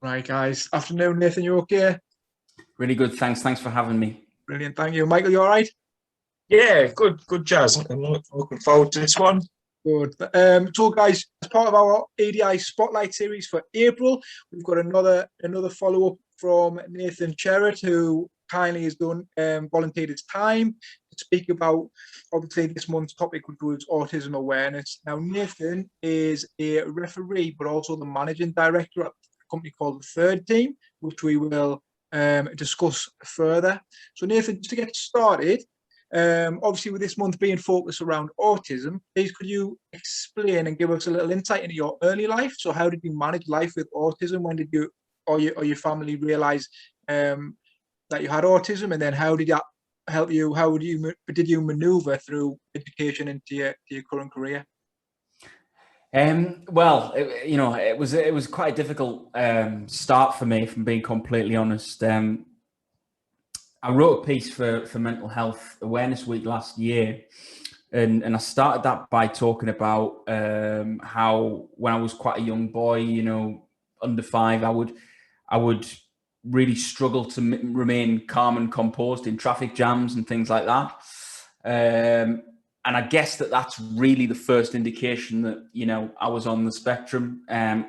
Right, guys. Afternoon, Nathan. You okay? Really good. Thanks for having me. Brilliant. Thank you. Michael, you all right? Yeah, good jazz. I'm looking forward to this one. Good. So, guys, as part of our ADI Spotlight series for April, we've got another follow-up from Nathan Sherratt, who kindly has done volunteered his time to speak about, obviously, this month's topic, which was autism awareness. Now, Nathan is a referee, but also the managing director at a company called the Third Team, which we will discuss further. So, Nathan, just to get started, obviously with this month being focused around autism, please could you explain and give us a little insight into your early life? So how did you manage life with autism? When did you or your family realize that you had autism, and then how did that help you? How did you maneuver through education into your current career? Well, it was quite a difficult start for me, if I'm being completely honest. I wrote a piece for Mental Health Awareness Week last year, and I started that by talking about how when I was quite a young boy, under 5, I would really struggle to remain calm and composed in traffic jams and things like that. And I guess that's really the first indication that I was on the spectrum,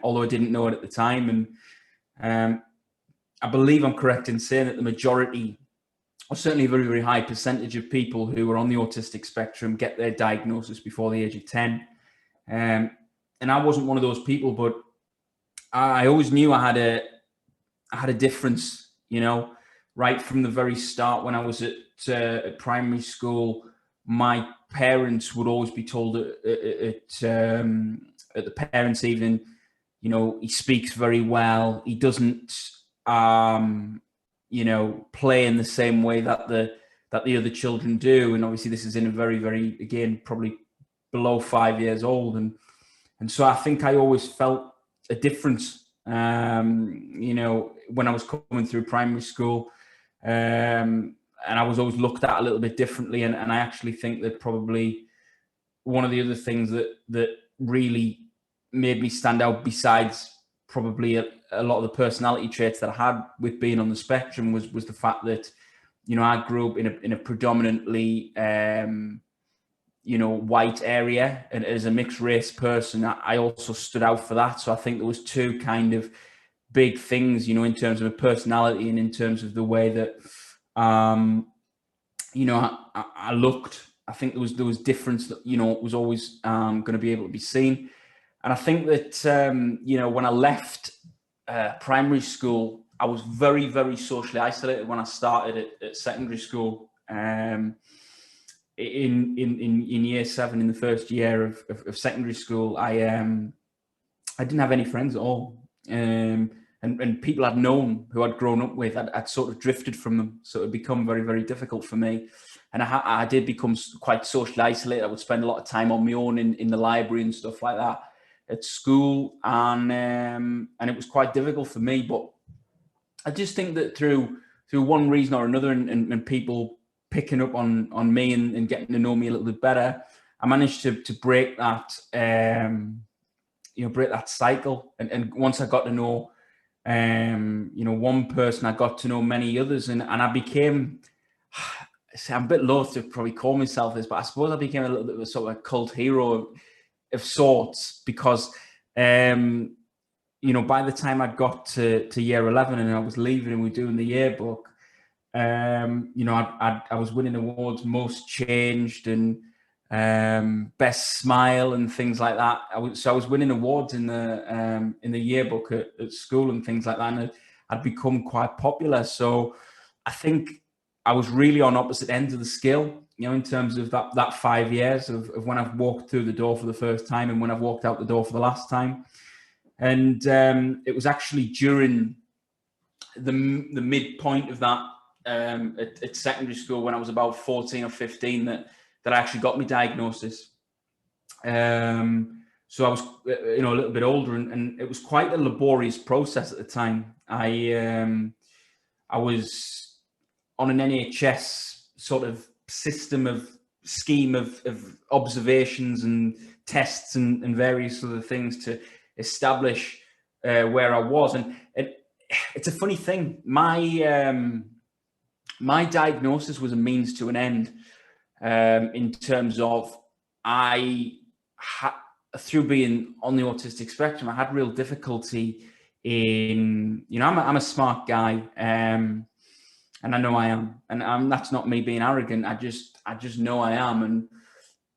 although I didn't know it at the time. And I believe I'm correct in saying that the majority, or certainly a very, very high percentage of people who are on the autistic spectrum get their diagnosis before the age of 10. And I wasn't one of those people, but I always knew I had a difference, right from the very start. When I was at primary school, my parents would always be told at the parents' evening, he speaks very well. He doesn't, play in the same way that the other children do. And obviously this is in a very, very, again, probably below 5 years old. And so I think I always felt a difference, when I was coming through primary school, and I was always looked at a little bit differently. And I actually think that probably one of the other things that really made me stand out, besides probably a lot of the personality traits that I had with being on the spectrum, was the fact that, I grew up in a predominantly, white area, and as a mixed race person, I also stood out for that. So I think there was two kind of big things, in terms of a personality and in terms of the way that, I looked. I think there was difference that, was always going to be able to be seen. And I think that, when I left primary school, I was very, very socially isolated when I started at secondary school. In year 7, in the first year of secondary school, I didn't have any friends at all. And people I'd known, who I'd grown up with, I'd sort of drifted from them. So it had become very, very difficult for me. And I did become quite socially isolated. I would spend a lot of time on my own in the library and stuff like that at school. And it was quite difficult for me. But I just think that through one reason or another, and people picking up on me and getting to know me a little bit better, I managed to break that, break that cycle. And once I got to know, one person, I got to know many others, and I became, I'm a bit loath to probably call myself this, but I suppose I became a little bit of a sort of a cult hero of sorts, because, by the time I got to year 11 and I was leaving and we were doing the yearbook, I was winning awards, most changed and best smile and things like that. I was winning awards in the yearbook at school and things like that, and I'd become quite popular. So I think I was really on opposite ends of the scale, in terms of that 5 years of when I've walked through the door for the first time and when I've walked out the door for the last time. And it was actually during the midpoint of that, at secondary school, when I was about 14 or 15, that I actually got my diagnosis. So I was, a little bit older, and it was quite a laborious process at the time. I was on an NHS sort of scheme of observations and tests and various other things to establish where I was. And it's a funny thing. My diagnosis was a means to an end, in terms of through being on the autistic spectrum, I had real difficulty in, I'm a smart guy, and I know I am, and that's not me being arrogant. I just know I am, and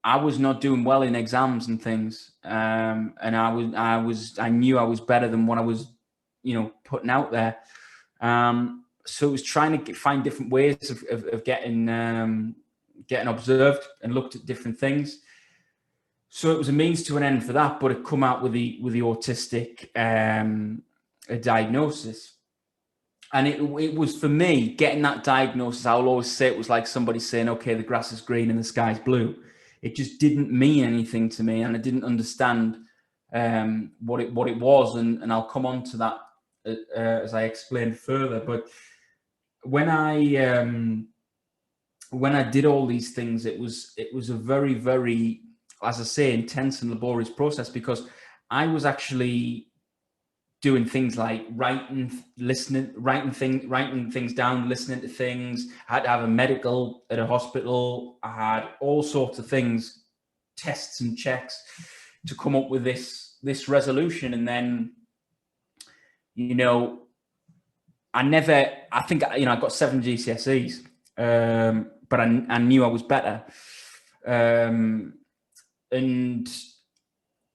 I was not doing well in exams and things, and I knew I was better than what I was, putting out there. So it was trying to find different ways of getting observed and looked at different things. So it was a means to an end for that, but it come out with the autistic diagnosis. And it was, for me, getting that diagnosis, I'll always say it was like somebody saying, okay, the grass is green and the sky's blue. It just didn't mean anything to me, and I didn't understand what it was, and I'll come on to that as I explain further. But when I did all these things, it was a very, very, as I say, intense and laborious process, because I was actually doing things like writing things down, listening to things. I had to have a medical at a hospital. I had all sorts of things, tests and checks, to come up with this resolution. And then, I think I got 7 GCSEs, but I knew I was better. And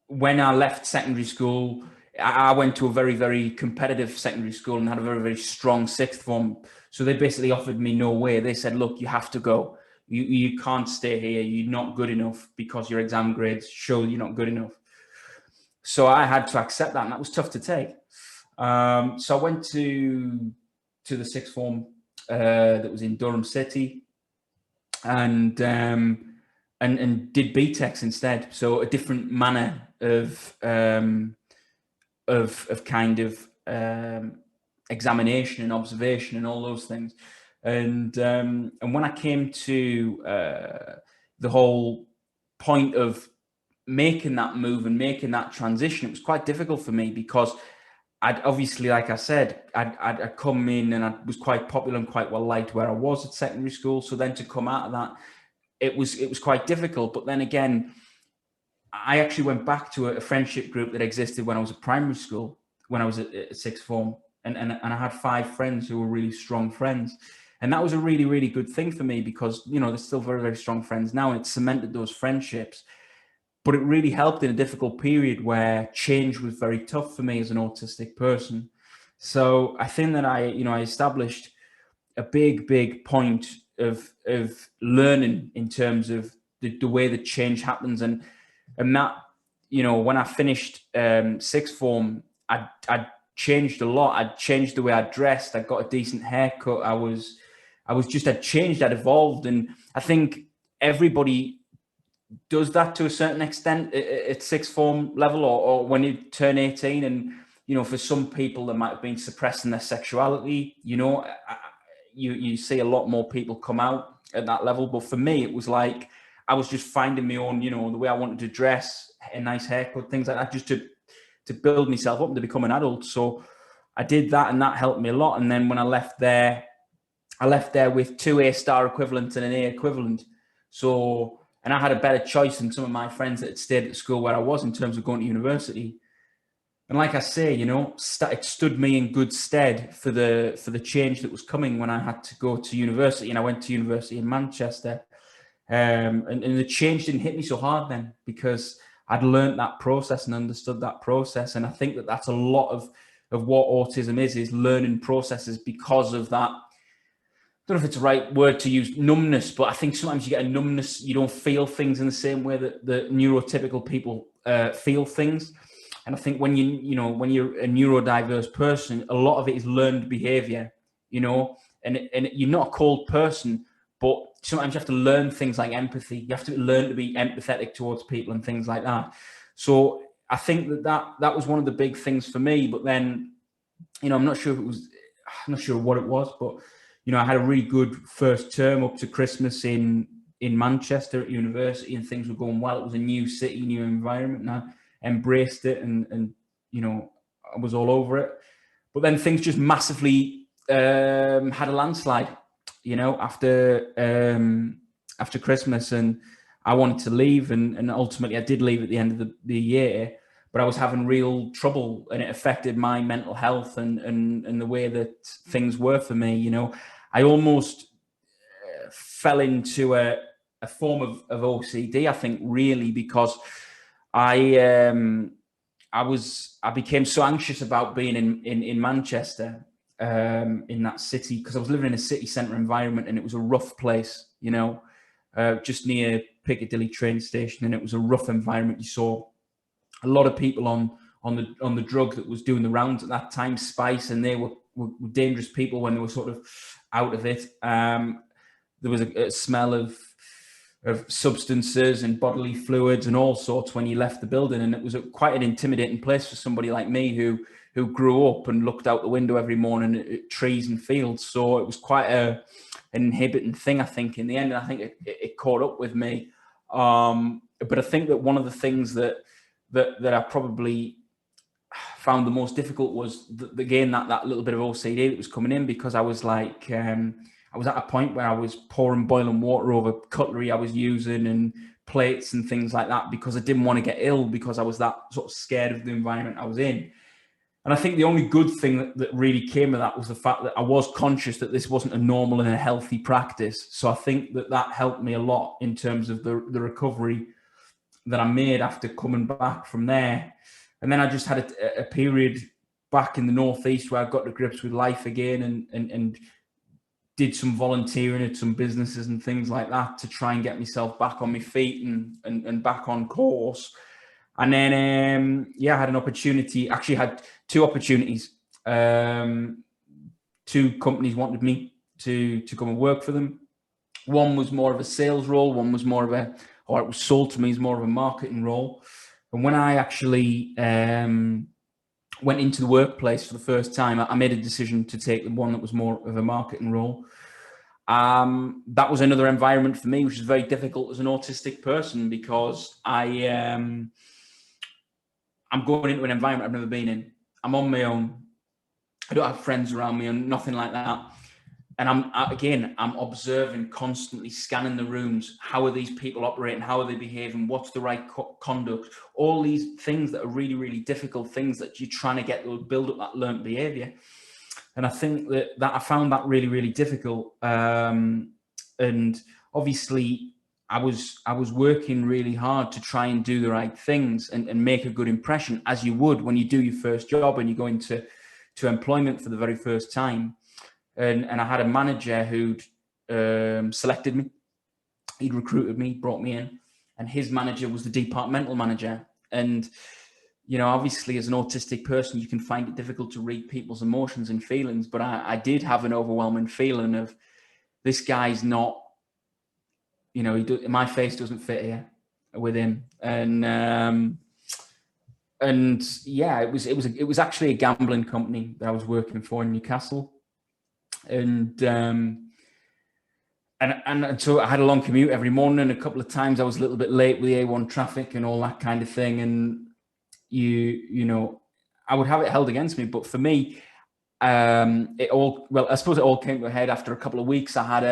when I left secondary school, I went to a very, very competitive secondary school and had a very, very strong sixth form. So they basically offered me no way. They said, look, you have to go. You can't stay here. You're not good enough because your exam grades show you're not good enough. So I had to accept that, and that was tough to take. So I went to the sixth form that was in Durham City, and did BTECs instead. So a different manner of kind of examination and observation and all those things. And when I came to the whole point of making that move and making that transition, it was quite difficult for me, because I'd obviously, like I said, I'd come in and I was quite popular and quite well liked where I was at secondary school. So then to come out of that, it was quite difficult. But then again, I actually went back to a friendship group that existed when I was at primary school, when I was at sixth form, and I had 5 friends who were really strong friends. And that was a really, really good thing for me, because, they're still very, very strong friends now, and it cemented those friendships. But it really helped in a difficult period where change was very tough for me as an autistic person. So I think that I established a big, big point of learning in terms of the way that change happens. And that, when I finished sixth form, I changed a lot. I changed the way I dressed. I got a decent haircut. I'd changed, I'd evolved. And I think everybody does that to a certain extent at sixth form level, or when you turn 18. And, for some people that might have been suppressing their sexuality, you see a lot more people come out at that level. But for me, it was like, I was just finding my own, the way I wanted to dress, a nice haircut, things like that, just to build myself up and to become an adult. So I did that, and that helped me a lot. And then when I left there with 2 A-star equivalents and an A equivalent. So, and I had a better choice than some of my friends that had stayed at school where I was in terms of going to university. And like I say, it stood me in good stead for the change that was coming when I had to go to university. And I went to university in Manchester. And the change didn't hit me so hard then, because I'd learned that process and understood that process. And I think that that's a lot of what autism is learning processes, because of that. I don't know if it's the right word to use, numbness, but I think sometimes you get a numbness. You don't feel things in the same way that the neurotypical people feel things. And I think when you're a neurodiverse person, a lot of it is learned behavior, and you're not a cold person, but sometimes you have to learn things like empathy. You have to learn to be empathetic towards people and things like that. So I think that was one of the big things for me. But then, I'm not sure what it was, but I had a really good first term up to Christmas in Manchester at university, and things were going well. It was a new city, new environment, and I embraced it, and I was all over it. But then things just massively had a landslide, you know, after Christmas, and I wanted to leave, and ultimately I did leave at the end of the year. But I was having real trouble, and it affected my mental health and the way that things were for me. You know, I almost fell into a form of OCD, I think, really, because I became so anxious about being in Manchester, in that city, because I was living in a city centre environment, and it was a rough place, you know, just near Piccadilly train station, and it was a rough environment. You saw a lot of people on the drug that was doing the rounds at that time, spice, and they were dangerous people when they were sort of out of it. There was a smell of substances and bodily fluids and all sorts when you left the building, and it was quite an intimidating place for somebody like me who grew up and looked out the window every morning at trees and fields. So it was quite an inhibiting thing, I think, in the end. And I think it caught up with me. But I think that one of the things that I probably found the most difficult was again that little bit of OCD that was coming in, because I was like, I was at a point where I was pouring boiling water over cutlery I was using and plates and things like that, because I didn't want to get ill, because I was that sort of scared of the environment I was in. And I think the only good thing that really came of that was the fact that I was conscious that this wasn't a normal and a healthy practice. So I think that helped me a lot in terms of the recovery that I made after coming back from there. And then I just had a period back in the Northeast where I got to grips with life again, and did some volunteering at some businesses and things like that to try and get myself back on my feet and back on course. And then, I had an opportunity, actually had two opportunities. Two companies wanted me to come and work for them. One was more of a sales role. One was more of it was sold to me as more of a marketing role. And when I actually went into the workplace for the first time, I made a decision to take the one that was more of a marketing role. That was another environment for me, which is very difficult as an autistic person, because I'm going into an environment I've never been in. I'm on my own. I don't have friends around me and nothing like that. And I'm observing, constantly scanning the rooms. How are these people operating? How are they behaving? What's the right conduct? All these things that are really, really difficult things that you're trying to get to build up that learned behavior. And I think that I found that really, really difficult. And obviously I was working really hard to try and do the right things and make a good impression, as you would when you do your first job and you go into employment for the very first time. And I had a manager who'd selected me. He'd recruited me, brought me in, and his manager was the departmental manager. And, you know, obviously as an autistic person, you can find it difficult to read people's emotions and feelings. But I did have an overwhelming feeling of, this guy's not, you know, my face doesn't fit here with him. And yeah, it was actually a gambling company that I was working for in Newcastle. And so I had a long commute every morning. A couple of times I was a little bit late with the A1 traffic and all that kind of thing. And you know, I would have it held against me. But for me, I suppose it all came to a head after a couple of weeks. I had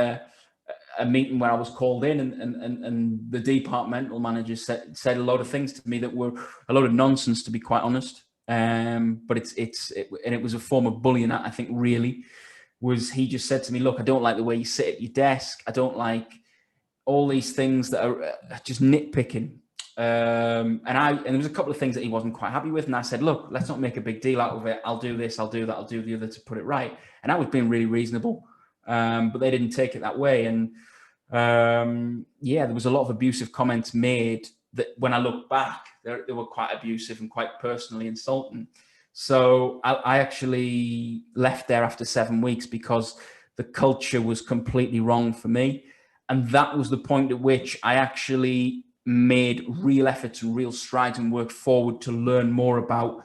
a meeting where I was called in, and the departmental manager said a lot of things to me that were a lot of nonsense, to be quite honest. But it was a form of bullying, I think, really. He just said to me, look, I don't like the way you sit at your desk. I don't like all these things that are just nitpicking. And there was a couple of things that he wasn't quite happy with. And I said, look, let's not make a big deal out of it. I'll do this, I'll do that, I'll do the other to put it right. And I was being really reasonable. But they didn't take it that way. And there was a lot of abusive comments made that when I look back, they were quite abusive and quite personally insulting. So I actually left there after 7 weeks because the culture was completely wrong for me. And that was the point at which I actually made real efforts and real strides and worked forward to learn more about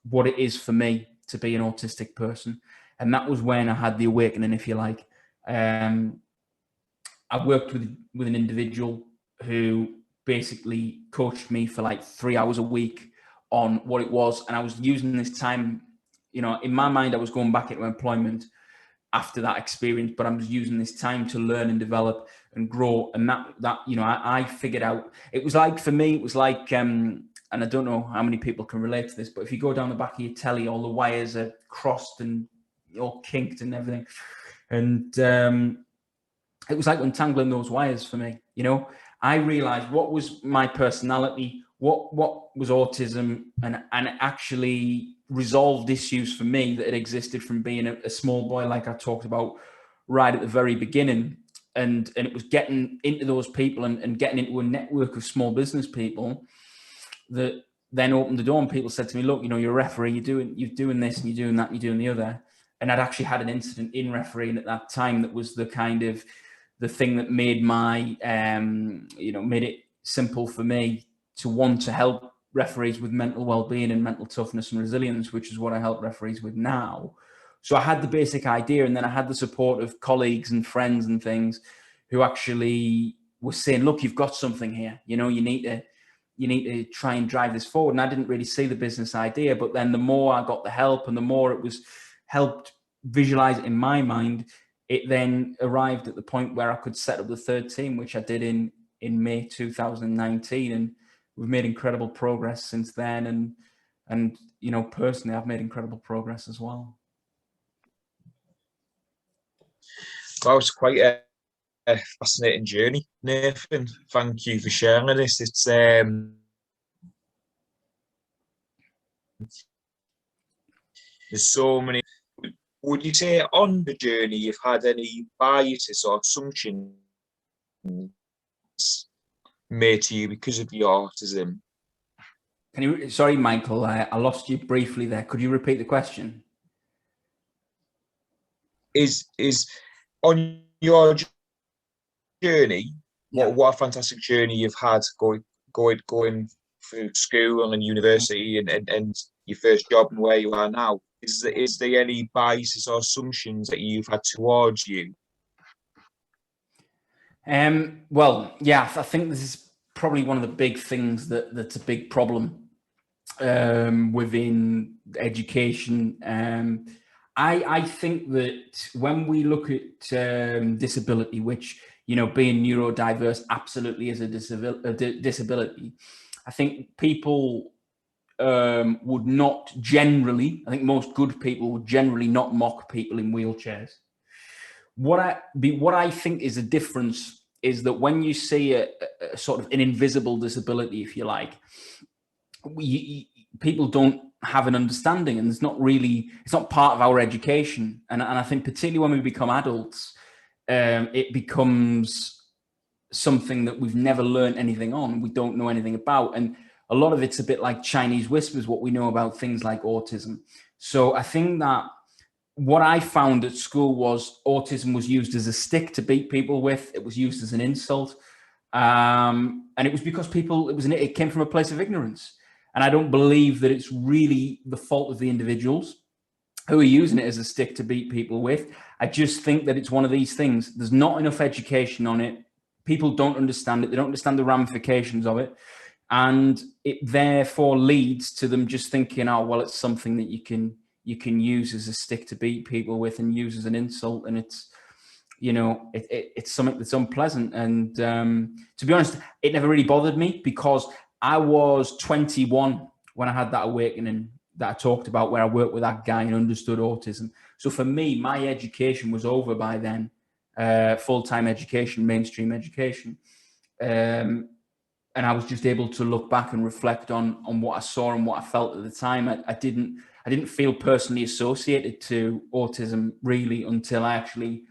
what it is for me to be an autistic person. And that was when I had the awakening, if you like. I worked with an individual who basically coached me for like 3 hours a week on what it was. And I was using this time you know, in my mind, I was going back into employment after that experience, but I'm just using this time to learn and develop and grow. And that you know, I figured out, it was like, for me, it was like, and I don't know how many people can relate to this, but if you go down the back of your telly, all the wires are crossed and all kinked and everything. And it was like untangling those wires for me. You know, I realized what was my personality, what was autism, and actually resolved issues for me that had existed from being a small boy, like I talked about right at the very beginning. And it was getting into those people and getting into a network of small business people that then opened the door, and people said to me, look, you know, you're a referee, you're doing this and you're doing that and you're doing the other. And I'd actually had an incident in refereeing at that time that was the kind of the thing that made my, you know, made it simple for me to want to help referees with mental well-being and mental toughness and resilience, which is what I help referees with now. So I had the basic idea, and then I had the support of colleagues and friends and things who actually were saying, look, you've got something here, you know, you need to try and drive this forward. And I didn't really see the business idea, but then the more I got the help and the more it was helped visualize it in my mind, it then arrived at the point where I could set up the third team, which I did in May 2019. And we've made incredible progress since then. And you know, personally, I've made incredible progress as well. That was quite a fascinating journey, Nathan. Thank you for sharing this. It's there's so many. Would you say on the journey you've had any biases or assumptions made to you because of your autism? Can you? Sorry, Michael, I lost you briefly there. Could you repeat the question? Is on your journey, Yeah. what a fantastic journey you've had going through school and university and your first job and where you are now. Is there any biases or assumptions that you've had towards you? Well, yeah, I think this is probably one of the big things that's a big problem within education. I think that when we look at disability, which, you know, being neurodiverse absolutely is a disability, I think people would not generally, I think most good people would generally not mock people in wheelchairs. What I think is a difference is that when you see a sort of an invisible disability, if you like, people don't have an understanding, and it's not part of our education. And I think particularly when we become adults, it becomes something that we've never learned anything on, we don't know anything about. And a lot of it's a bit like Chinese whispers, what we know about things like autism. So I think that what I found at school was autism was used as a stick to beat people with. It was used as an insult. And it was because it came from a place of ignorance. And I don't believe that it's really the fault of the individuals who are using it as a stick to beat people with. I just think that it's one of these things. There's not enough education on it. People don't understand it. They don't understand the ramifications of it. And it therefore leads to them just thinking, oh, well, it's something that you can use as a stick to beat people with and use as an insult. And it's, you know, it's something that's unpleasant. And to be honest, it never really bothered me, because I was 21 when I had that awakening that I talked about, where I worked with that guy and understood autism. So for me, my education was over by then, full-time education, mainstream education. And I was just able to look back and reflect on what I saw and what I felt at the time. I didn't feel personally associated to autism really until I actually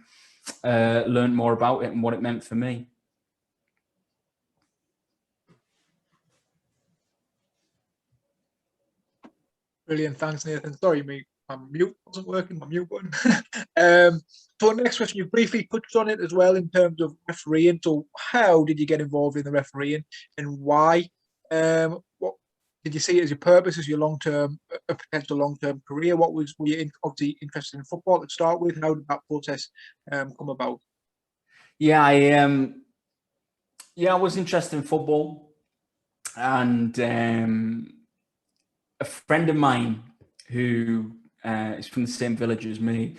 learned more about it and what it meant for me. Brilliant, thanks, Nathan. Sorry, mate, my mute wasn't working, my mute button. So next question, you briefly touched on it as well in terms of refereeing. So how did you get involved in the refereeing, and why? What did you see it as your purpose, as your a potential long-term career? Were you obviously interested in football to start with? How did that process come about? Yeah, I was interested in football, and a friend of mine who He's from the same village as me.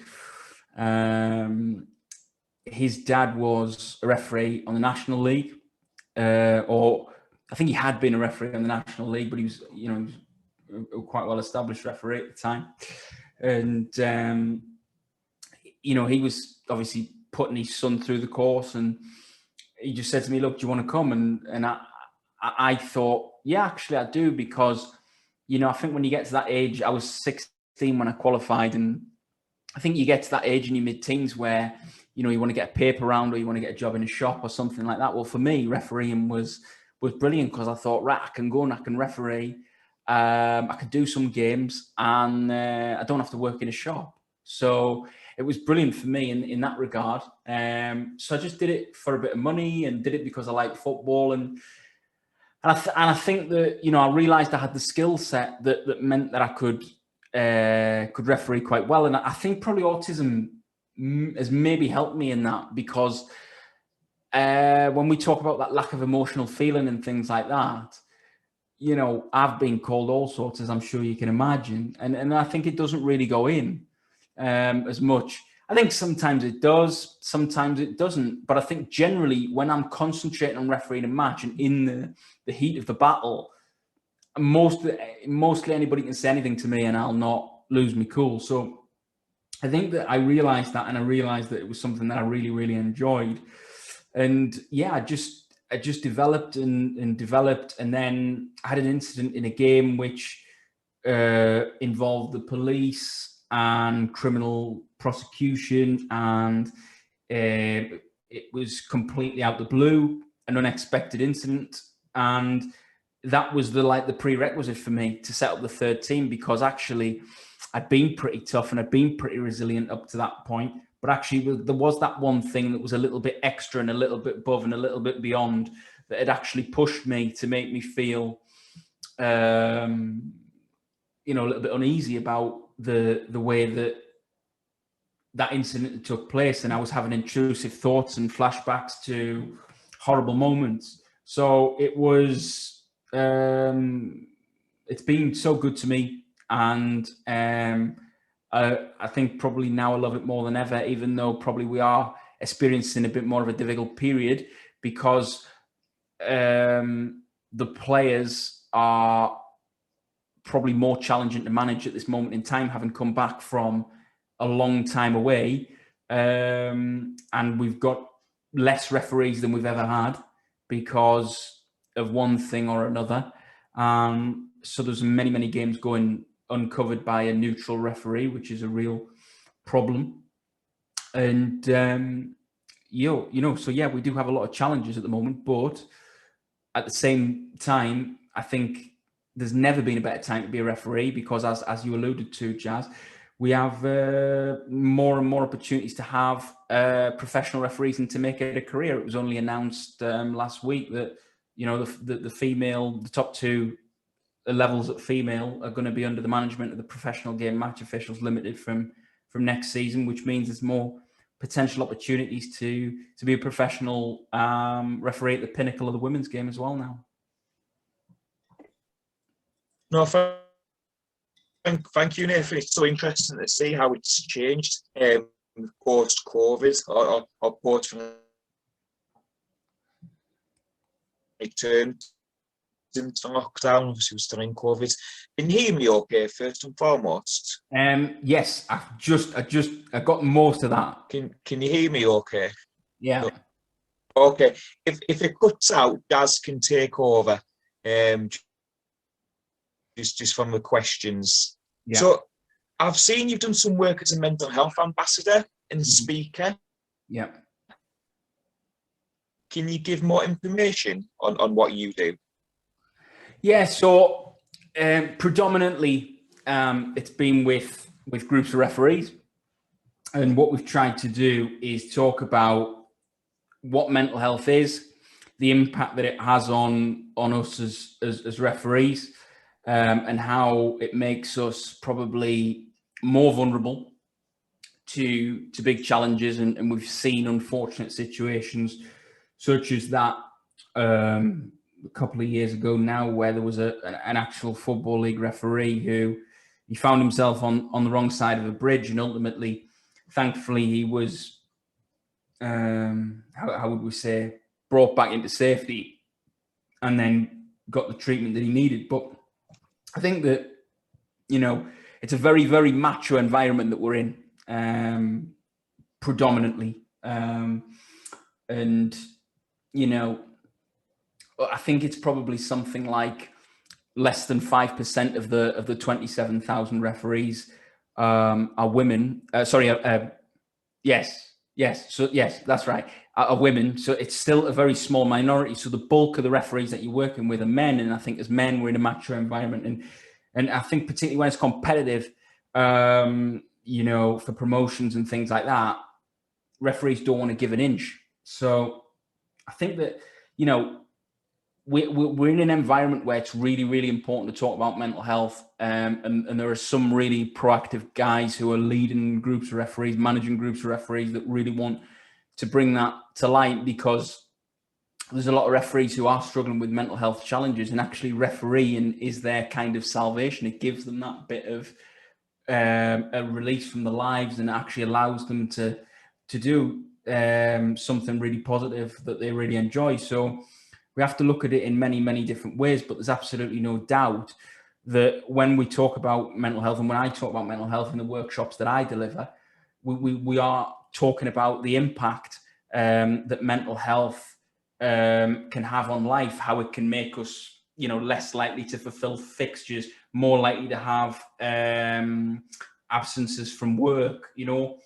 His dad was a referee on the National League, or I think he had been a referee on the National League, but he was, he was a quite well-established referee at the time. And, he was obviously putting his son through the course, and he just said to me, "Look, do you want to come?" And I thought, yeah, actually I do, because, I think when you get to that age, I was 16 when I qualified, and I think you get to that age in your mid-teens where, you want to get a paper round, or you want to get a job in a shop or something like that. Well, for me, refereeing was brilliant, because I thought, right, I can go and I can referee, I could do some games, and I don't have to work in a shop. So it was brilliant for me in that regard. So I just did it for a bit of money, and did it because I like football, and I think that, I realised I had the skill set that meant that I could referee quite well. And I think probably autism has maybe helped me in that, because when we talk about that lack of emotional feeling and things like that, I've been called all sorts, as I'm sure you can imagine. And I think it doesn't really go in as much. I think sometimes it does, sometimes it doesn't. But I think generally, when I'm concentrating on refereeing a match and in the heat of the battle, mostly anybody can say anything to me and I'll not lose my cool. So I think that I realized that, and I realized that it was something that I really, really enjoyed. And yeah, I just developed and developed. And then I had an incident in a game which involved the police and criminal prosecution, and it was completely out of the blue, an unexpected incident. And that was the prerequisite for me to set up the third team, because actually I'd been pretty tough and I'd been pretty resilient up to that point. But actually there was that one thing that was a little bit extra and a little bit above and a little bit beyond, that had actually pushed me to make me feel, a little bit uneasy about the way that incident took place. And I was having intrusive thoughts and flashbacks to horrible moments. So it was, it's been so good to me. And I think probably now I love it more than ever, even though probably we are experiencing a bit more of a difficult period, because the players are probably more challenging to manage at this moment in time, having come back from a long time away. And we've got less referees than we've ever had because of one thing or another. So there's many, many games going uncovered by a neutral referee, which is a real problem. And, so yeah, we do have a lot of challenges at the moment, but at the same time, I think there's never been a better time to be a referee, because as you alluded to, Jazz, we have more and more opportunities to have professional referees and to make it a career. It was only announced last week that, the top two levels at female are going to be under the management of the Professional Game Match Officials Limited from next season, which means there's more potential opportunities to be a professional referee at the pinnacle of the women's game as well now. No, thank you, Nathan. It's so interesting to see how it's changed post-COVID or post-return into lockdown. Obviously, we're still in COVID. Can you hear me okay, first and foremost? Yes, I got most of that. Can you hear me okay? Yeah. Okay. If it cuts out, Daz can take over. Just from the questions. Yeah. So I've seen you've done some work as a mental health ambassador and speaker. Yeah. Can you give more information on what you do? Yeah, so predominantly it's been with groups of referees, and what we've tried to do is talk about what mental health is, the impact that it has on us as referees, and how it makes us probably more vulnerable to big challenges. And we've seen unfortunate situations such as that a couple of years ago now, where there was an actual Football League referee who, he found himself on the wrong side of a bridge, and ultimately, thankfully, he was, how would we say, brought back into safety, and then got the treatment that he needed. But I think that, you know, it's a very, very macho environment that we're in, predominantly. And, you know, I think it's probably something like less than 5% of the 27,000 referees are women. Yes. So yes, that's right. Are women. So it's still a very small minority. So the bulk of the referees that you're working with are men. And I think as men, we're in a macho environment. And I think particularly when it's competitive, you know, for promotions and things like that, referees don't want to give an inch. So I think that, you know, we're in an environment where it's really, really important to talk about mental health. And there are some really proactive guys who are leading groups of referees, managing groups of referees that really want to bring that to light, because there's a lot of referees who are struggling with mental health challenges, and actually refereeing is their kind of salvation. It gives them that bit of a release from the lives, and actually allows them to do something really positive that they really enjoy. So we have to look at it in many, many different ways, but there's absolutely no doubt that when we talk about mental health, and when I talk about mental health in the workshops that I deliver, we are talking about the impact that mental health can have on life, how it can make us, you know, less likely to fulfill fixtures, more likely to have absences from work, you know,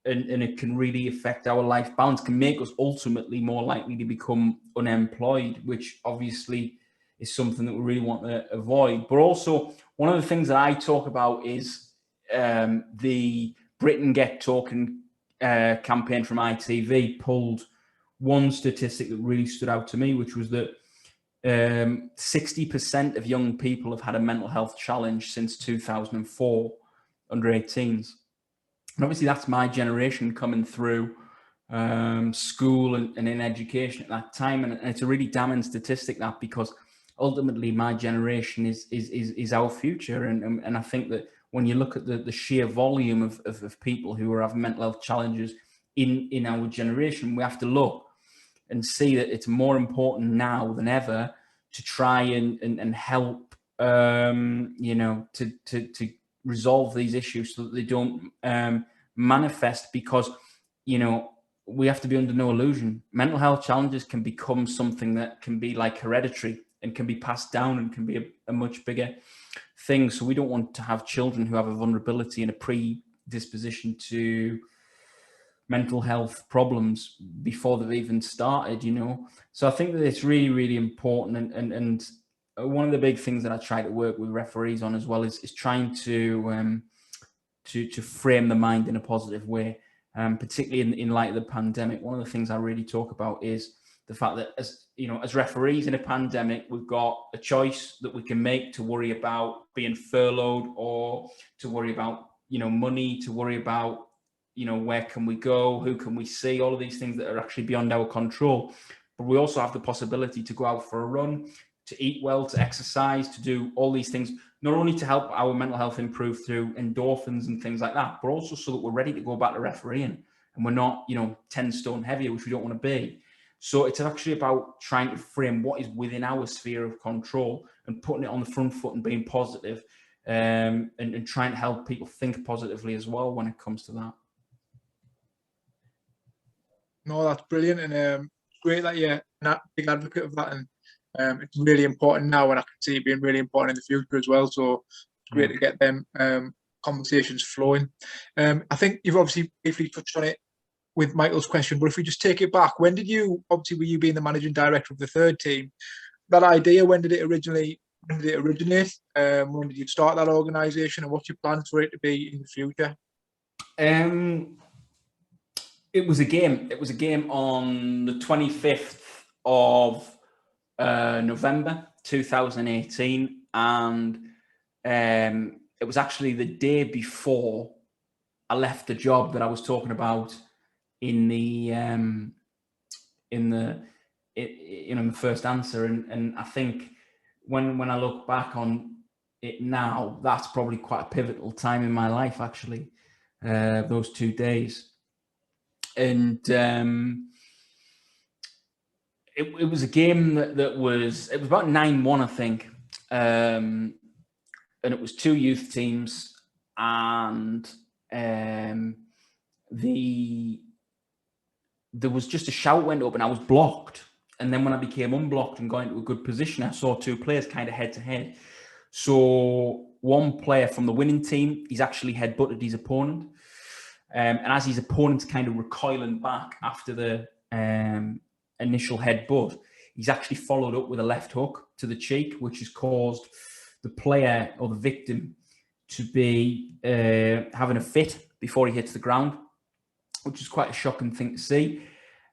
and it can really affect our life balance, can make us ultimately more likely to become unemployed, which obviously is something that we really want to avoid. But also, one of the things that I talk about is the Britain Get Talking campaign from ITV pulled one statistic that really stood out to me, which was that 60% of young people have had a mental health challenge since 2004, under 18s. And obviously that's my generation coming through school and in education at that time. And it's a really damning statistic, that, because ultimately my generation is our future. And I think that when you look at the sheer volume of people who are having mental health challenges in our generation, we have to look and see that it's more important now than ever to try and help, you know, to resolve these issues so that they don't manifest, because, you know, we have to be under no illusion. Mental health challenges can become something that can be like hereditary and can be passed down and can be a much bigger thing. So we don't want to have children who have a vulnerability and a predisposition to mental health problems before they've even started, you know. So I think that it's really, really important. And one of the big things that I try to work with referees on as well is trying to frame the mind in a positive way, particularly in light of the pandemic. One of the things I really talk about is the fact that, as you know, as referees in a pandemic, we've got a choice that we can make to worry about being furloughed, or to worry about, you know, money, to worry about, you know, where can we go, who can we see, all of these things that are actually beyond our control. But we also have the possibility to go out for a run, to eat well, to exercise, to do all these things, not only to help our mental health improve through endorphins and things like that, but also so that we're ready to go back to refereeing and we're not, you know, 10 stone heavier, which we don't want to be. So it's actually about trying to frame what is within our sphere of control and putting it on the front foot and being positive, and trying to help people think positively as well when it comes to that. No, that's brilliant, and great that you're a big advocate of that, and it's really important now, and I can see it being really important in the future as well. So it's great to get them conversations flowing. I think you've obviously briefly touched on it with Michael's question, but if we just take it back, when did you, obviously with you being the managing director of the third team, that idea, when did it originate? When did you start that organisation, and what's your plans for it to be in the future? It was a game. It was a game on the 25th of November 2018, and it was actually the day before I left the job that I was talking about in the first answer. And I think when I look back on it now, that's probably quite a pivotal time in my life, actually, those 2 days. And it was a game that was about 9-1, I think. And it was 2 youth teams, and there was just a shout went up and I was blocked. And then when I became unblocked and got into a good position, I saw 2 players kind of head to head. So one player from the winning team, he's actually headbutted his opponent. And as his opponent's kind of recoiling back after the initial headbutt, he's actually followed up with a left hook to the cheek, which has caused the player or the victim to be having a fit before he hits the ground, which is quite a shocking thing to see.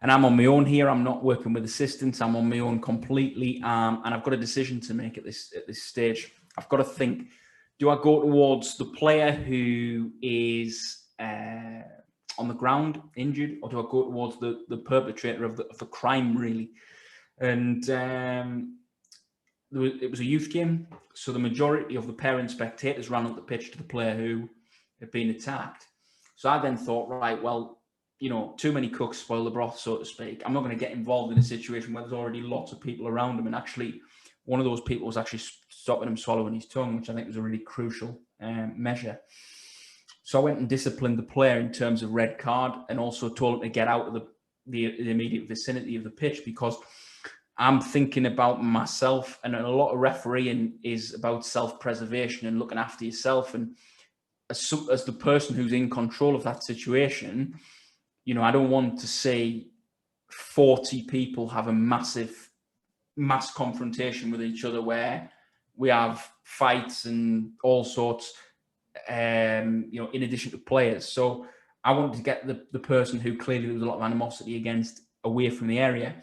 And I'm on my own here. I'm not working with assistants. I'm on my own completely. And I've got a decision to make at this stage. I've got to think, do I go towards the player who is on the ground injured, or do I go towards the perpetrator of the crime, really? And it was a youth game, so the majority of the parent spectators ran up the pitch to the player who had been attacked. So I then thought, right, well, you know, too many cooks spoil the broth, so to speak. I'm not going to get involved in a situation where there's already lots of people around him. And actually, one of those people was actually stopping him swallowing his tongue, which I think was a really crucial measure. So I went and disciplined the player in terms of red card, and also told him to get out of the immediate vicinity of the pitch, because I'm thinking about myself, and a lot of refereeing is about self-preservation and looking after yourself. And as the person who's in control of that situation, you know, I don't want to see 40 people have a mass confrontation with each other where we have fights and all sorts, you know, in addition to players. So I wanted to get the person who clearly there was a lot of animosity against away from the area.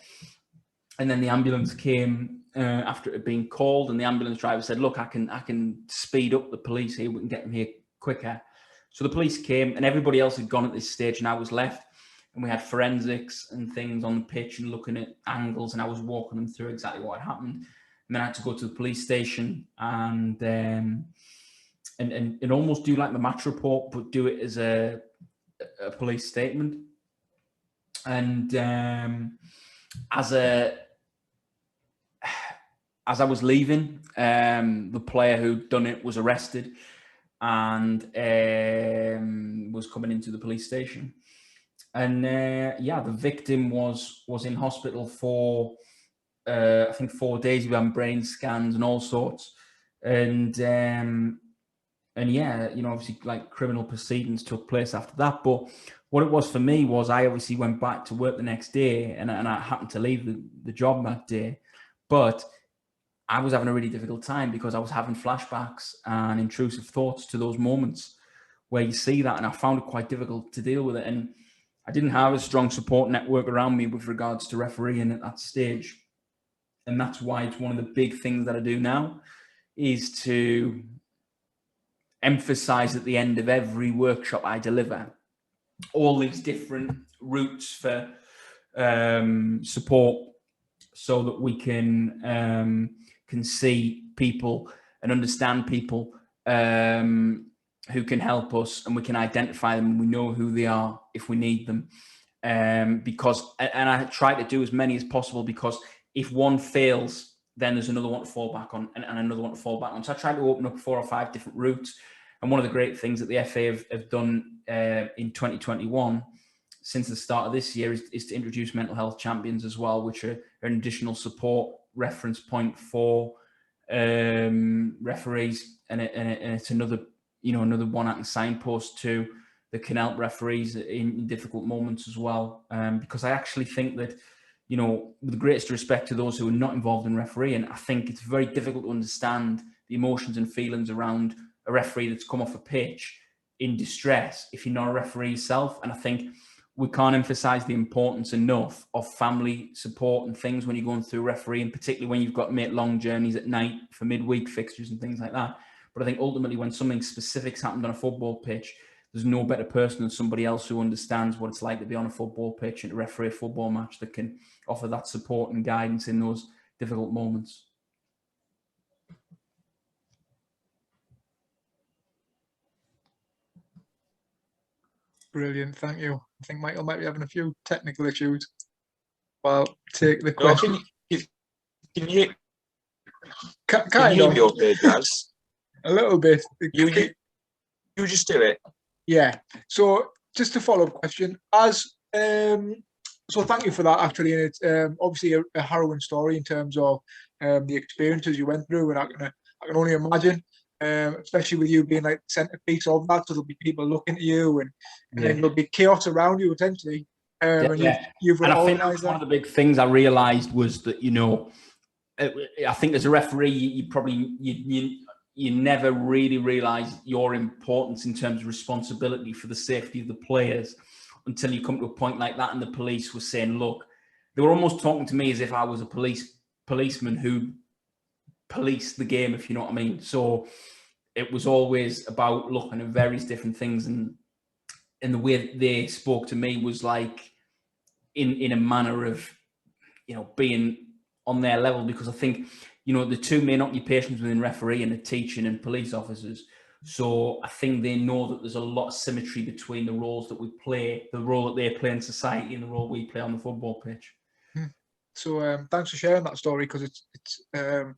And then the ambulance came after it had been called, and the ambulance driver said, look, I can speed up the police here. We can get them here quicker. So the police came, and everybody else had gone at this stage, and I was left. And we had forensics and things on the pitch and looking at angles, and I was walking them through exactly what had happened. And then I had to go to the police station and almost do like the match report, but do it as a police statement. And as I was leaving, the player who'd done it was arrested and was coming into the police station. And the victim was in hospital for I think 4 days. He had brain scans and all sorts. And yeah, you know, obviously like criminal proceedings took place after that. But what it was for me was I obviously went back to work the next day, and I happened to leave the job that day. But I was having a really difficult time because I was having flashbacks and intrusive thoughts to those moments where you see that, and I found it quite difficult to deal with it. And I didn't have a strong support network around me with regards to refereeing at that stage. And that's why it's one of the big things that I do now is to emphasize at the end of every workshop I deliver all these different routes for support, so that we can see people and understand people who can help us, and we can identify them and we know who they are if we need them. Because I try to do as many as possible, because if one fails, then there's another one to fall back on and another one to fall back on. So I try to open up 4 or 5 different routes. And one of the great things that the FA have done in 2021 since the start of this year is to introduce mental health champions as well, which are an additional support reference point for referees, and it's another one I can signpost to that can help referees in difficult moments as well. Because I actually think that, you know, with the greatest respect to those who are not involved in refereeing, I think it's very difficult to understand the emotions and feelings around a referee that's come off a pitch in distress if you're not a referee yourself. And I think we can't emphasize the importance enough of family support and things when you're going through refereeing, particularly when you've got to make long journeys at night for midweek fixtures and things like that. But I think ultimately when something specific's happened on a football pitch, there's no better person than somebody else who understands what it's like to be on a football pitch and to referee a football match that can offer that support and guidance in those difficult moments. Brilliant, thank you. I think Michael might be having a few technical issues. Well, take the No, question. can you Kind hear of, me okay, Jazz? a little bit. You just do it. Yeah. So just a follow-up question. So thank you for that, actually. And it's obviously a harrowing story in terms of the experiences you went through, and I can only imagine, especially with you being like the centerpiece of that. So there'll be people looking at you, and then there'll be chaos around you essentially. And you've and I think organised one that. of the big things I realised was that, you know, I think as a referee, you never really realise your importance in terms of responsibility for the safety of the players until you come to a point like that. And the police were saying, look, they were almost talking to me as if I was a policeman who policed the game, if you know what I mean. So it was always about looking at various different things, and the way that they spoke to me was like in a manner of, you know, being on their level, because I think, you know, the two main occupations within refereeing are teaching and police officers. So I think they know that there's a lot of symmetry between the roles that we play, the role that they play in society, and the role we play on the football pitch. So thanks for sharing that story, because it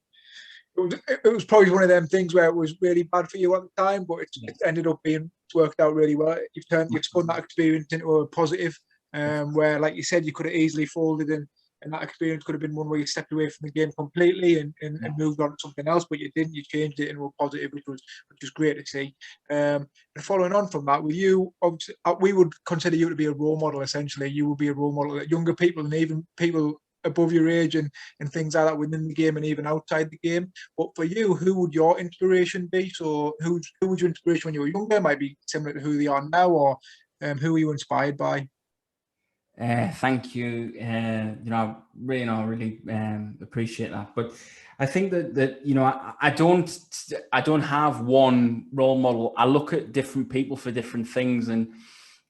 was probably one of them things where it was really bad for you at the time, but it ended up being worked out really well. You've spun that experience into a positive, where, like you said, you could have easily folded in. And that experience could have been one where you stepped away from the game completely and moved on to something else, but you didn't. You changed it into a positive, which was great to see. And following on from that, with you, obviously, we would consider you to be a role model. Essentially, you would be a role model that younger people and even people above your age and things like that within the game and even outside the game. But for you, who would your inspiration be? So who was your inspiration when you were younger? It might be similar to who they are now, or who were you inspired by? Thank you. You know, I really appreciate that. But I think that you know, I don't have one role model. I look at different people for different things, and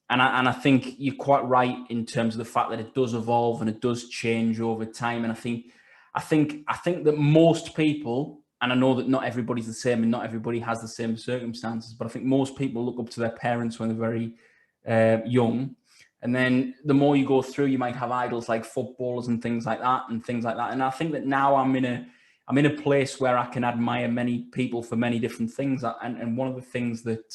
I think you're quite right in terms of the fact that it does evolve and it does change over time. And I think that most people, and I know that not everybody's the same and not everybody has the same circumstances, but I think most people look up to their parents when they're very young. And then the more you go through, you might have idols like footballers and things like that. And I think that now I'm in a place where I can admire many people for many different things. And one of the things that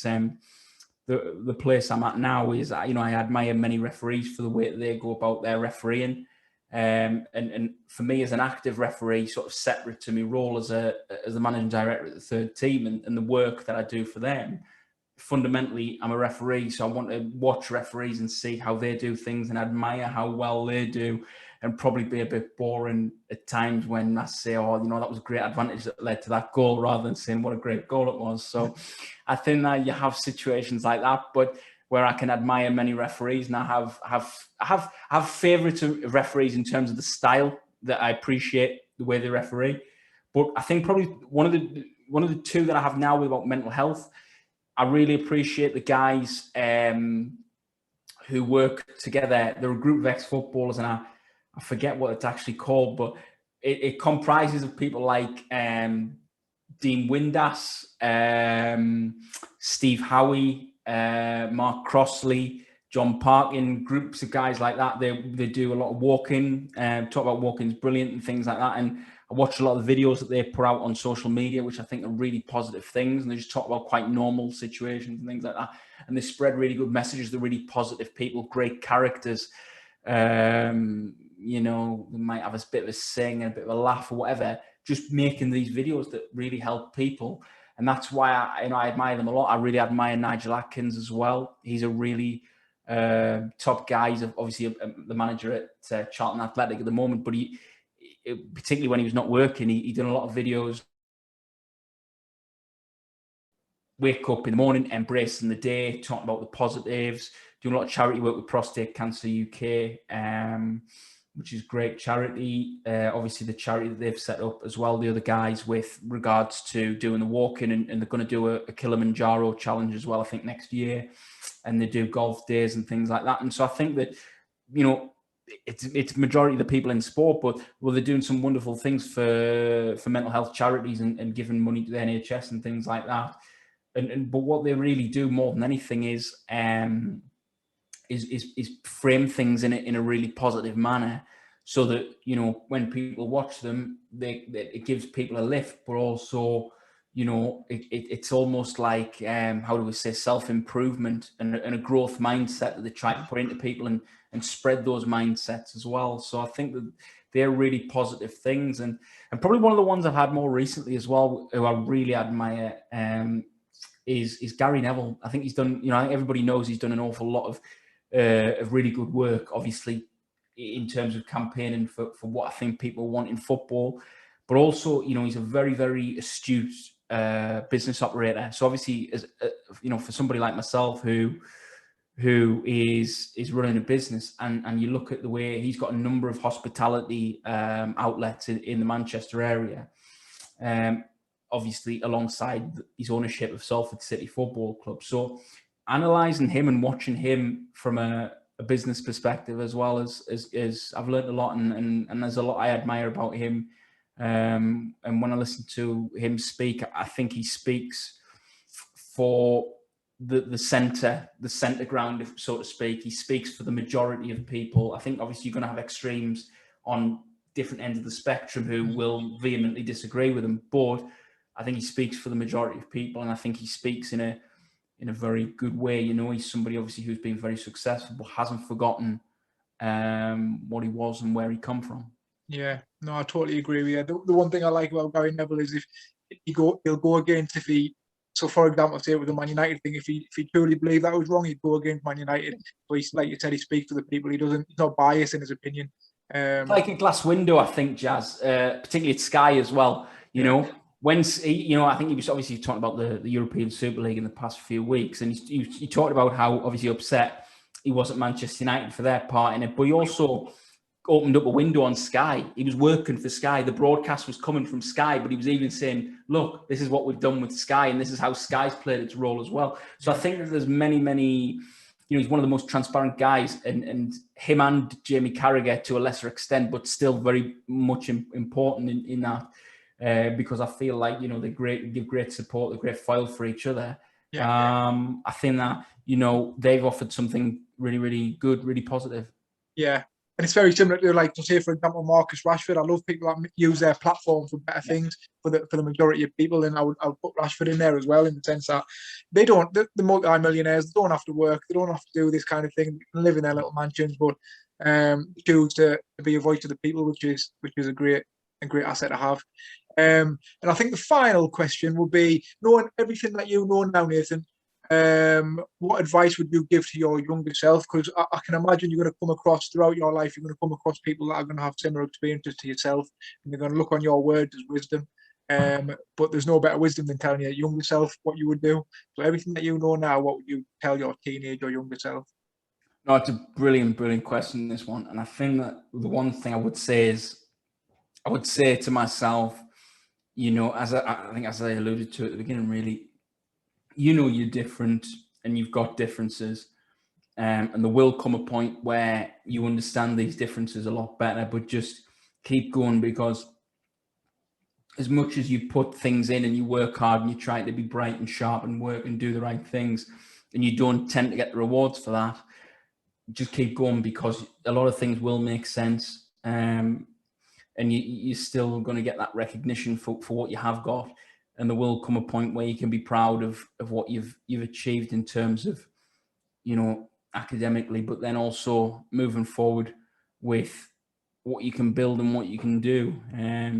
the place I'm at now is, you know, I admire many referees for the way that they go about their refereeing. And for me as an active referee, sort of separate to my role as the managing director at the third team and the work that I do for them, fundamentally I'm a referee, so I want to watch referees and see how they do things and admire how well they do, and probably be a bit boring at times when I say, oh, you know, that was a great advantage that led to that goal, rather than saying what a great goal it was. So I think that you have situations like that, but where I can admire many referees, and I have favourites of referees in terms of the style that I appreciate the way they referee. But I think probably one of the two that I have now about mental health, I really appreciate the guys who work together. They're a group of ex-footballers, and I forget what it's actually called, but it comprises of people like Dean Windass, Steve Howie, Mark Crossley, John Parkin, groups of guys like that. They do a lot of walking, talk about walking's brilliant and things like that. And I watch a lot of the videos that they put out on social media, which I think are really positive things. And they just talk about quite normal situations and things like that. And they spread really good messages. They're really positive people, great characters. You know, they might have a bit of a sing and a bit of a laugh or whatever, just making these videos that really help people. And that's why I admire them a lot. I really admire Nigel Atkins as well. He's a really top guy. He's obviously the manager at Charlton Athletic at the moment, but he particularly when he was not working, he did a lot of videos. Wake up in the morning, embracing the day, talking about the positives, doing a lot of charity work with Prostate Cancer UK, which is great charity. Obviously, the charity that they've set up as well, the other guys, with regards to doing the walking, and they're going to do a Kilimanjaro challenge as well, I think, next year. And they do golf days and things like that. And so I think that, you know, it's majority of the people in sport, but they're doing some wonderful things for mental health charities and giving money to the NHS and things like that. But what they really do more than anything is frame things in a really positive manner, so that, you know, when people watch them, it gives people a lift, but also, you know, it's almost like, how do we say, self-improvement and a growth mindset that they try to put into people and spread those mindsets as well. So I think that they're really positive things. And probably one of the ones I've had more recently as well, who I really admire, is Gary Neville. I think he's done, you know, I think everybody knows he's done an awful lot of really good work, obviously, in terms of campaigning for what I think people want in football. But also, you know, he's a very, very astute business operator. So obviously, as you know, for somebody like myself who is running a business, and you look at the way he's got a number of hospitality outlets in the Manchester area, obviously alongside his ownership of Salford City Football Club. So analysing him and watching him from a business perspective, as well as I've learned a lot, and there's a lot I admire about him. And when I listen to him speak, I think he speaks for the centre ground, so to speak. He speaks for the majority of people. I think obviously you're going to have extremes on different ends of the spectrum who will vehemently disagree with him, but I think he speaks for the majority of people, and I think he speaks in a very good way. You know, he's somebody obviously who's been very successful, but hasn't forgotten what he was and where he come from. Yeah, no, I totally agree with you. The one thing I like about Gary Neville is if he'll go against, so for example, say with the Man United thing, if he truly believed that was wrong, he'd go against Man United. But he's, like you said, he speaks for the people. He's not biased in his opinion. Like a glass window, I think, Jazz, particularly at Sky as well. You know, when you know, I think he was obviously talking about the European Super League in the past few weeks, and he talked about how obviously upset he was at Manchester United for their part in it, but he also opened up a window on Sky. He was working for Sky. The broadcast was coming from Sky, but he was even saying, look, this is what we've done with Sky, and this is how Sky's played its role as well. So I think that there's many, you know, he's one of the most transparent guys, and him and Jamie Carragher to a lesser extent, but still very much important in that, because I feel like, you know, they give great support, they're great foil for each other. I think that, you know, they've offered something really, really good, really positive. Yeah. And it's very similar to, like, to say, for example, Marcus Rashford. I love people that use their platform for better things for the majority of people. And I would put Rashford in there as well, in the sense that the multi-millionaires don't have to work. They don't have to do this kind of thing. They can live in their little mansions, but choose to be a voice to the people, which is a great asset to have. And I think the final question would be, knowing everything that you know now, Nathan, what advice would you give to your younger self? Because I can imagine you're going to come across throughout your life, you're going to come across people that are going to have similar experiences to yourself, and they're going to look on your words as wisdom. But there's no better wisdom than telling your younger self what you would do. So everything that you know now, what would you tell your teenage or younger self? No, it's a brilliant question, this one. And I think that the one thing I would say is, I would say to myself, you know, as I think, as I alluded to at the beginning, really, you know, you're different and you've got differences, and there will come a point where you understand these differences a lot better, but just keep going, because as much as you put things in and you work hard and you try to be bright and sharp and work and do the right things, and you don't tend to get the rewards for that, just keep going, because a lot of things will make sense, and you're still going to get that recognition for what you have got. And there will come a point where you can be proud of what you've achieved in terms of, you know, academically, but then also moving forward with what you can build and what you can do.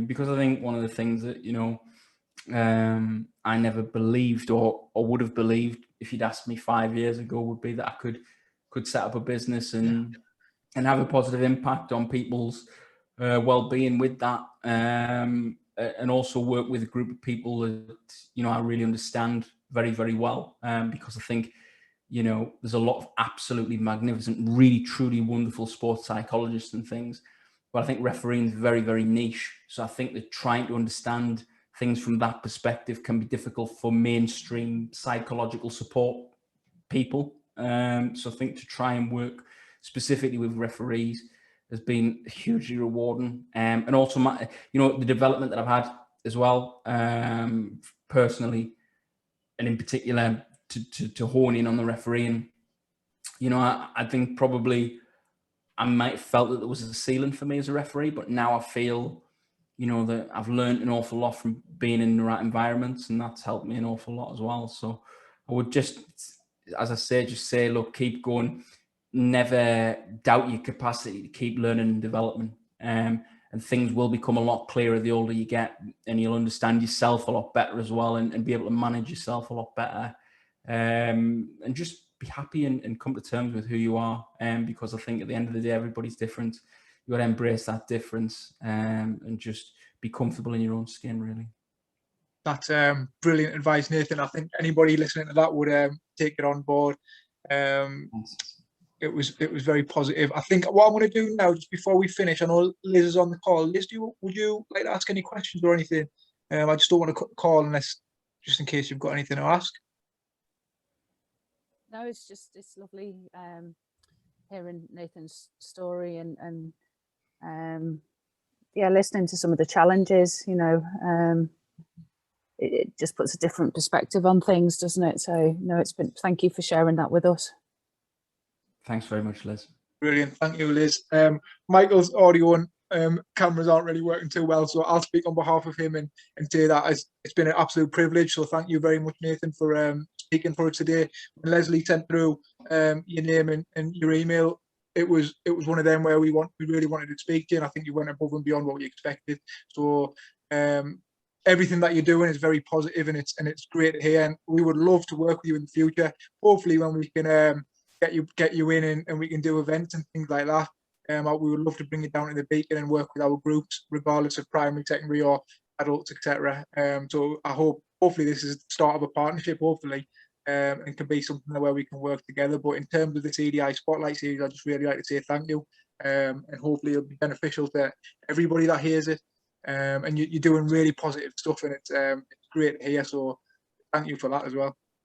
Because I think one of the things that, you know, I never believed or would have believed if you'd asked me 5 years ago would be that I could set up a business and have a positive impact on people's well-being with that. And also work with a group of people that, you know, I really understand very, very well. Because I think, you know, there's a lot of absolutely magnificent, really, truly wonderful sports psychologists and things. But I think refereeing is very, very niche. So I think that trying to understand things from that perspective can be difficult for mainstream psychological support people. So I think to try and work specifically with referees has been hugely rewarding, and also you know, the development that I've had as well, personally, and in particular to hone in on the refereeing. you know, I think probably I might have felt that there was a ceiling for me as a referee, but now I feel, you know, that I've learned an awful lot from being in the right environments, and that's helped me an awful lot as well. So I would just, as I say, just say, look, keep going. Never doubt your capacity to keep learning and developing. And things will become a lot clearer the older you get, and you'll understand yourself a lot better as well, and be able to manage yourself a lot better. And just be happy and come to terms with who you are. Because I think at the end of the day, everybody's different. You got to embrace that difference, and just be comfortable in your own skin, really. That's brilliant advice, Nathan. I think anybody listening to that would take it on board. It was very positive. I think what I'm going to do now, just before we finish, I know Liz is on the call. Liz, would you like to ask any questions or anything? I just don't want to cut the call unless, just in case you've got anything to ask. No, it's lovely hearing Nathan's story and yeah, listening to some of the challenges. You know, it just puts a different perspective on things, doesn't it? So no, thank you for sharing that with us. Thanks very much, Liz. Brilliant. Thank you, Liz. Michael's audio and cameras aren't really working too well, so I'll speak on behalf of him and say that it's been an absolute privilege. So thank you very much, Nathan, for speaking for us today. When Leslie sent through your name and your email, it was one of them where we really wanted to speak to you, and I think you went above and beyond what we expected. So everything that you're doing is very positive, and it's great to hear. And we would love to work with you in the future. Hopefully, when we can get you in and we can do events and things like that. We would love to bring you down to the Beacon and work with our groups, regardless of primary, secondary, or adults, etc. So hopefully this is the start of a partnership, hopefully, and can be something where we can work together. But in terms of this EDI Spotlight series, I'd just really like to say thank you, and hopefully it'll be beneficial to everybody that hears it. And you're doing really positive stuff, and it's great to hear. So thank you for that as well.